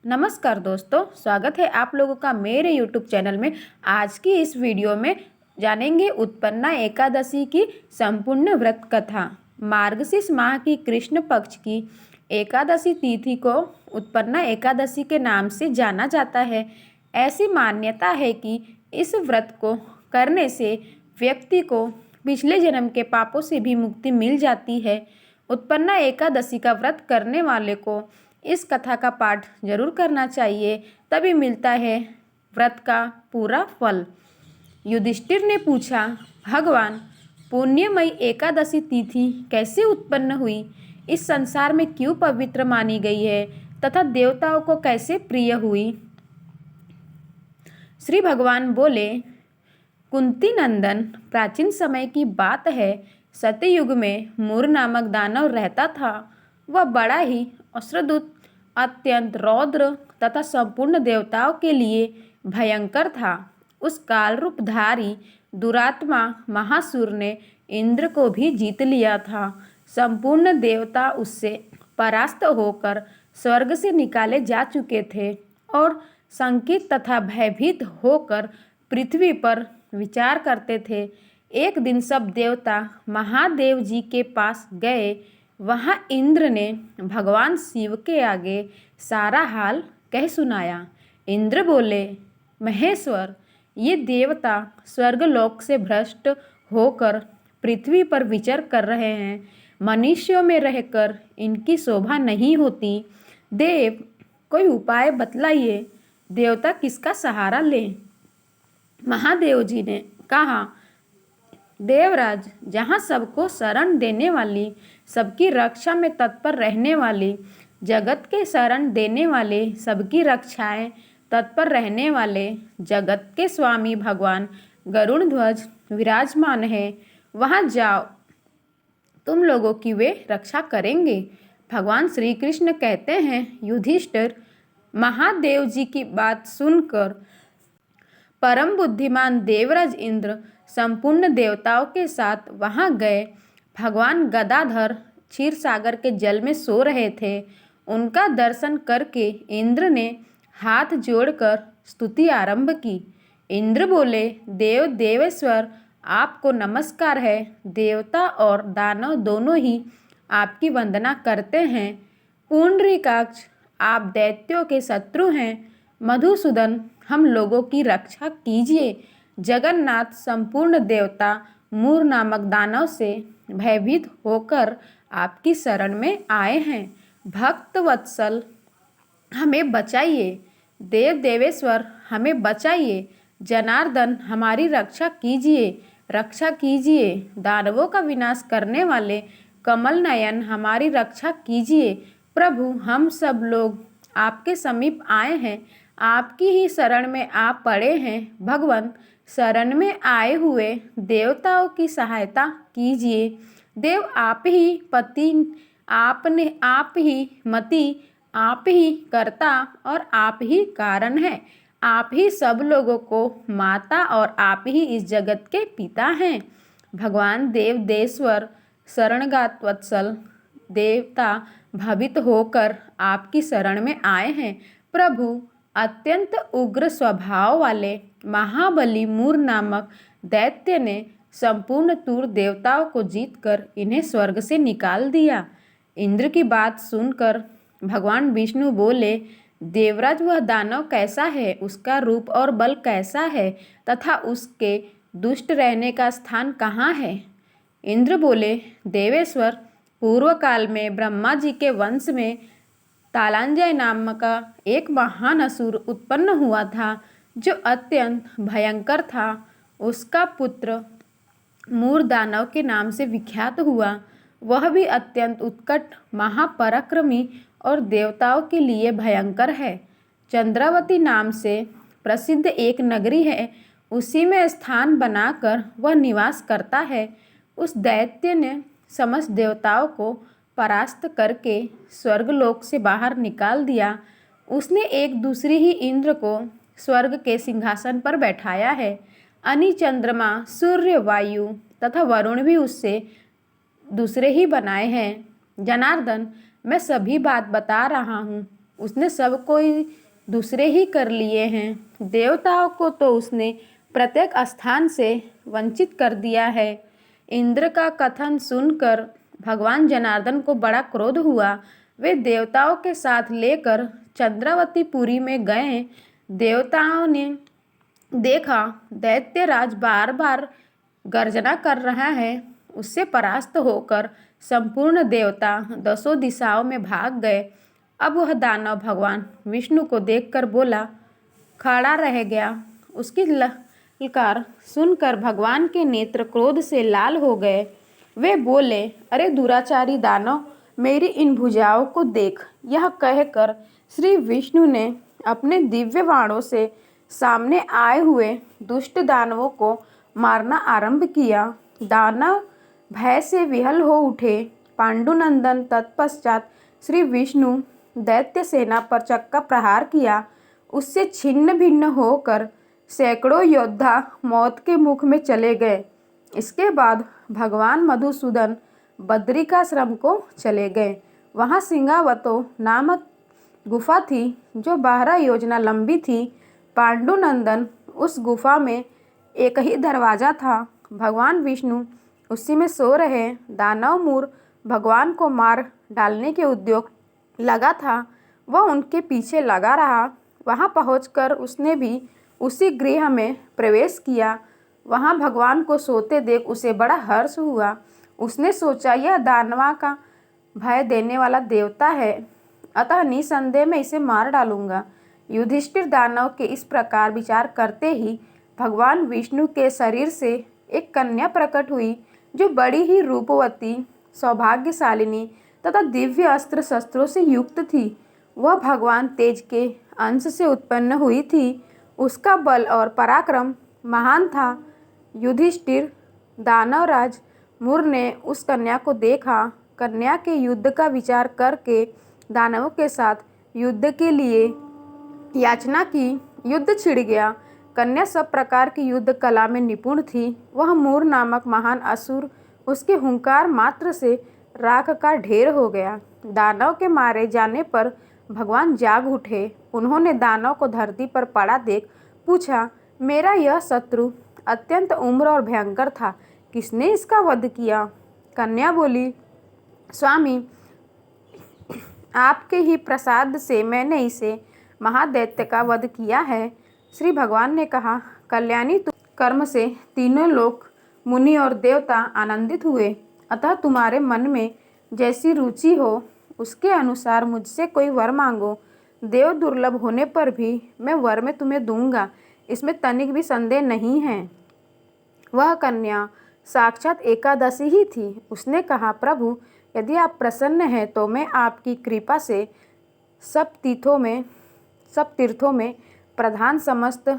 नमस्कार दोस्तों, स्वागत है आप लोगों का मेरे YouTube चैनल में। आज की इस वीडियो में जानेंगे उत्पन्ना एकादशी की संपूर्ण व्रत कथा। मार्गशीर्ष माह की कृष्ण पक्ष की एकादशी तिथि को उत्पन्ना एकादशी के नाम से जाना जाता है। ऐसी मान्यता है कि इस व्रत को करने से व्यक्ति को पिछले जन्म के पापों से भी मुक्ति मिल जाती है। उत्पन्ना एकादशी का व्रत करने वाले को इस कथा का पाठ जरूर करना चाहिए, तभी मिलता है व्रत का पूरा फल। युधिष्ठिर ने पूछा, भगवान, पुण्यमयी एकादशी तिथि कैसे उत्पन्न हुई? इस संसार में क्यों पवित्र मानी गई है तथा देवताओं को कैसे प्रिय हुई? श्री भगवान बोले, कुंती नंदन, प्राचीन समय की बात है। सत्ययुग में मूर नामक दानव रहता था। वह बड़ा ही अश्रुदूत, अत्यंत रौद्र तथा संपूर्ण देवताओं के लिए भयंकर था। उस काल रूपधारी दुरात्मा महासुर ने इंद्र को भी जीत लिया था। संपूर्ण देवता उससे परास्त होकर स्वर्ग से निकाले जा चुके थे और शंकित तथा भयभीत होकर पृथ्वी पर विचार करते थे। एक दिन सब देवता महादेव जी के पास गए। वहाँ इंद्र ने भगवान शिव के आगे सारा हाल कह सुनाया। इंद्र बोले, महेश्वर, ये देवता स्वर्गलोक से भ्रष्ट होकर पृथ्वी पर विचर कर रहे हैं। मनुष्यों में रहकर इनकी शोभा नहीं होती। देव, कोई उपाय बतलाइए। देवता किसका सहारा लें? महादेव जी ने कहा, देवराज, जहाँ सबको शरण देने वाली, सबकी रक्षा में तत्पर रहने वाली, जगत के शरण देने वाले, सबकी रक्षाएं तत्पर रहने वाले, जगत के स्वामी भगवान गरुण ध्वज विराजमान है, वहाँ जाओ, तुम लोगों की वे रक्षा करेंगे। भगवान श्री कृष्ण कहते हैं, युधिष्ठिर, महादेव जी की बात सुनकर परम बुद्धिमान देवराज इंद्र संपूर्ण देवताओं के साथ वहां गए। भगवान गदाधर क्षीर सागर के जल में सो रहे थे। उनका दर्शन करके इंद्र ने हाथ जोड़कर स्तुति आरंभ की। इंद्र बोले, देव देवेश्वर, आपको नमस्कार है। देवता और दानव दोनों ही आपकी वंदना करते हैं। पुंडरीकाक्ष, आप दैत्यों के शत्रु हैं। मधुसूदन, हम लोगों की रक्षा कीजिए। जगन्नाथ, संपूर्ण देवता मूर नामक दानव से भयभीत होकर आपकी शरण में आए हैं। भक्त वत्सल, हमें बचाइए। देव देवेश्वर, हमें बचाइए। जनार्दन, हमारी रक्षा कीजिए, रक्षा कीजिए। दानवों का विनाश करने वाले कमल नयन, हमारी रक्षा कीजिए। प्रभु, हम सब लोग आपके समीप आए हैं, आपकी ही शरण में आ पड़े हैं। भगवान, शरण में आए हुए देवताओं की सहायता कीजिए। देव, आप ही पति, आप ही मति, आप ही कर्ता और आप ही कारण हैं। आप ही सब लोगों को माता और आप ही इस जगत के पिता हैं। भगवान देव देवेश्वर, शरणगात वत्सल देवता भवित होकर आपकी शरण में आए हैं। प्रभु, अत्यंत उग्र स्वभाव वाले महाबली मूर नामक दैत्य ने संपूर्ण तूर देवताओं को जीतकर इन्हें स्वर्ग से निकाल दिया। इंद्र की बात सुनकर भगवान विष्णु बोले, देवराज, वह दानव कैसा है? उसका रूप और बल कैसा है तथा उसके दुष्ट रहने का स्थान कहाँ है? इंद्र बोले, देवेश्वर, पूर्व काल में ब्रह्मा जी के वंश में तालांजय नाम का एक महान असुर उत्पन्न हुआ था, जो अत्यंत भयंकर था। उसका पुत्र मूर दानव के नाम से विख्यात हुआ। वह भी अत्यंत उत्कट, महापराक्रमी और देवताओं के लिए भयंकर है। चंद्रावती नाम से प्रसिद्ध एक नगरी है, उसी में स्थान बनाकर वह निवास करता है। उस दैत्य ने समस्त देवताओं को परास्त करके स्वर्गलोक से बाहर निकाल दिया। उसने एक दूसरी ही इंद्र को स्वर्ग के सिंहासन पर बैठाया है। अनि, चंद्रमा, सूर्य, वायु तथा वरुण भी उससे दूसरे ही बनाए हैं। जनार्दन, मैं सभी बात बता रहा हूँ, उसने सब कोई दूसरे ही कर लिए हैं। देवताओं को तो उसने प्रत्येक स्थान से वंचित कर दिया है। इंद्र का कथन सुनकर भगवान जनार्दन को बड़ा क्रोध हुआ। वे देवताओं के साथ लेकर चंद्रावतीपुरी में गए। देवताओं ने देखा दैत्यराज बार बार गर्जना कर रहा है। उससे परास्त होकर संपूर्ण देवता दसों दिशाओं में भाग गए। अब वह दानव भगवान विष्णु को देखकर बोला खड़ा रह गया। उसकी ललकार सुनकर भगवान के नेत्र क्रोध से लाल हो गए। वे बोले, अरे दुराचारी दानव, मेरी इन भुजाओं को देख। यह कहकर श्री विष्णु ने अपने दिव्य बाणों से सामने आए हुए दुष्ट दानवों को मारना आरंभ किया। दानव भय से विहल हो उठे। पांडुनंदन तत्पश्चात श्री विष्णु दैत्य सेना पर चक्का प्रहार किया। उससे छिन्न भिन्न होकर सैकड़ों योद्धा मौत के मुख में चले गए। इसके बाद भगवान मधुसूदन बद्रिकाश्रम को चले गए। वहाँ सिंगावतो नामक गुफा थी जो 12 योजना लंबी थी। पांडुनंदन उस गुफा में एक ही दरवाज़ा था। भगवान विष्णु उसी में सो रहे। दानव मूर भगवान को मार डालने के उद्योग लगा था। वह उनके पीछे लगा रहा। वहां पहुंचकर उसने भी उसी गृह में प्रवेश किया। वहां भगवान को सोते देख उसे बड़ा हर्ष हुआ। उसने सोचा यह दानवा का भय देने वाला देवता है, अतः निसंदेह मैं इसे मार डालूंगा। युधिष्ठिर दानव के इस प्रकार विचार करते ही भगवान विष्णु के शरीर से एक कन्या प्रकट हुई जो बड़ी ही रूपवती, सौभाग्यशालिनी तथा दिव्य अस्त्र शस्त्रों से युक्त थी। वह भगवान तेज के अंश से उत्पन्न हुई थी। उसका बल और पराक्रम महान था। युधिष्ठिर दानवराज मुर ने उस कन्या को देखा। कन्या के युद्ध का विचार करके दानवों के साथ युद्ध के लिए याचना की। युद्ध छिड़ गया। कन्या सब प्रकार की युद्ध कला में निपुण थी। वह मूर नामक महान असुर उसके हुंकार मात्र से राख का ढेर हो गया। दानव के मारे जाने पर भगवान जाग उठे। उन्होंने दानव को धरती पर पड़ा देख पूछा, मेरा यह शत्रु अत्यंत उम्र और भयंकर था, किसने इसका वध किया? कन्या बोली, स्वामी, आपके ही प्रसाद से मैंने इसे महादैत्य का वध किया है। श्री भगवान ने कहा, कल्याणी, तुम कर्म से तीनों लोक मुनि और देवता आनंदित हुए, अतः तुम्हारे मन में जैसी रुचि हो उसके अनुसार मुझसे कोई वर मांगो। देव दुर्लभ होने पर भी मैं वर में तुम्हें दूंगा, इसमें तनिक भी संदेह नहीं है। वह कन्या साक्षात एकादशी ही थी। उसने कहा, प्रभु, यदि आप प्रसन्न हैं तो मैं आपकी कृपा से सब तीर्थों में प्रधान समस्त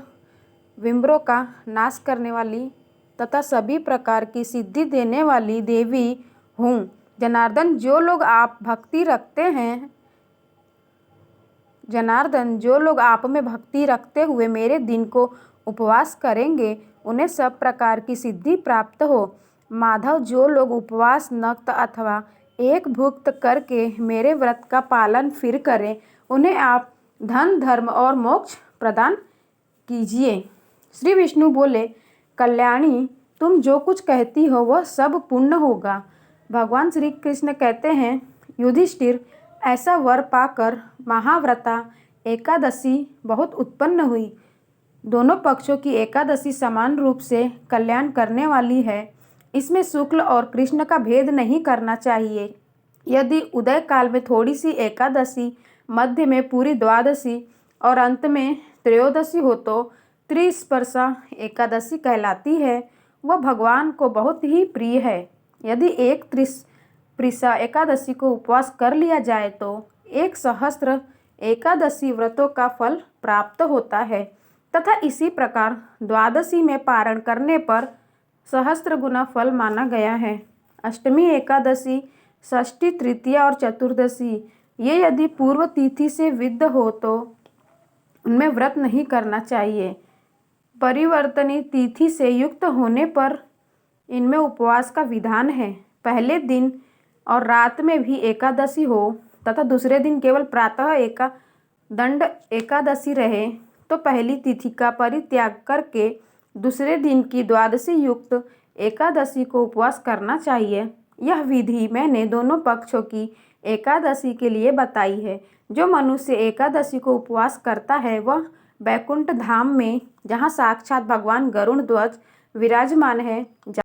विम्रों का नाश करने वाली तथा सभी प्रकार की सिद्धि देने वाली देवी हूँ। जनार्दन, जो लोग आप में भक्ति रखते हुए मेरे दिन को उपवास करेंगे, उन्हें सब प्रकार की सिद्धि प्राप्त हो। माधव, जो लोग उपवास, नक्त अथवा एक भुक्त करके मेरे व्रत का पालन फिर करें, उन्हें आप धन, धर्म और मोक्ष प्रदान कीजिए। श्री विष्णु बोले, कल्याणी, तुम जो कुछ कहती हो वह सब पूर्ण होगा। भगवान श्री कृष्ण कहते हैं, युधिष्ठिर, ऐसा वर पाकर महाव्रता एकादशी बहुत उत्पन्न हुई। दोनों पक्षों की एकादशी समान रूप से कल्याण करने वाली है। इसमें शुक्ल और कृष्ण का भेद नहीं करना चाहिए। यदि उदय काल में थोड़ी सी एकादशी, मध्य में पूरी द्वादशी और अंत में त्रयोदशी हो तो त्रिस्पर्शा एकादशी कहलाती है। वह भगवान को बहुत ही प्रिय है। यदि एक त्रिस्पर्शा एकादशी को उपवास कर लिया जाए तो 1 सहस्त्र एकादशी व्रतों का फल प्राप्त होता है तथा इसी प्रकार द्वादशी में पारण करने पर सहस्त्र गुना फल माना गया है। अष्टमी एकादशी, षष्ठी, तृतीया और चतुर्दशी ये यदि पूर्व तिथि से विद्ध हो तो उनमें व्रत नहीं करना चाहिए। परिवर्तनी तिथि से युक्त होने पर इनमें उपवास का विधान है। पहले दिन और रात में भी एकादशी हो तथा दूसरे दिन केवल प्रातः दंड एकादशी रहे तो पहली तिथि का परित्याग करके दूसरे दिन की द्वादशी युक्त एकादशी को उपवास करना चाहिए। यह विधि मैंने दोनों पक्षों की एकादशी के लिए बताई है। जो मनुष्य एकादशी को उपवास करता है वह बैकुंठ धाम में, जहाँ साक्षात भगवान गरुड़ ध्वज विराजमान है,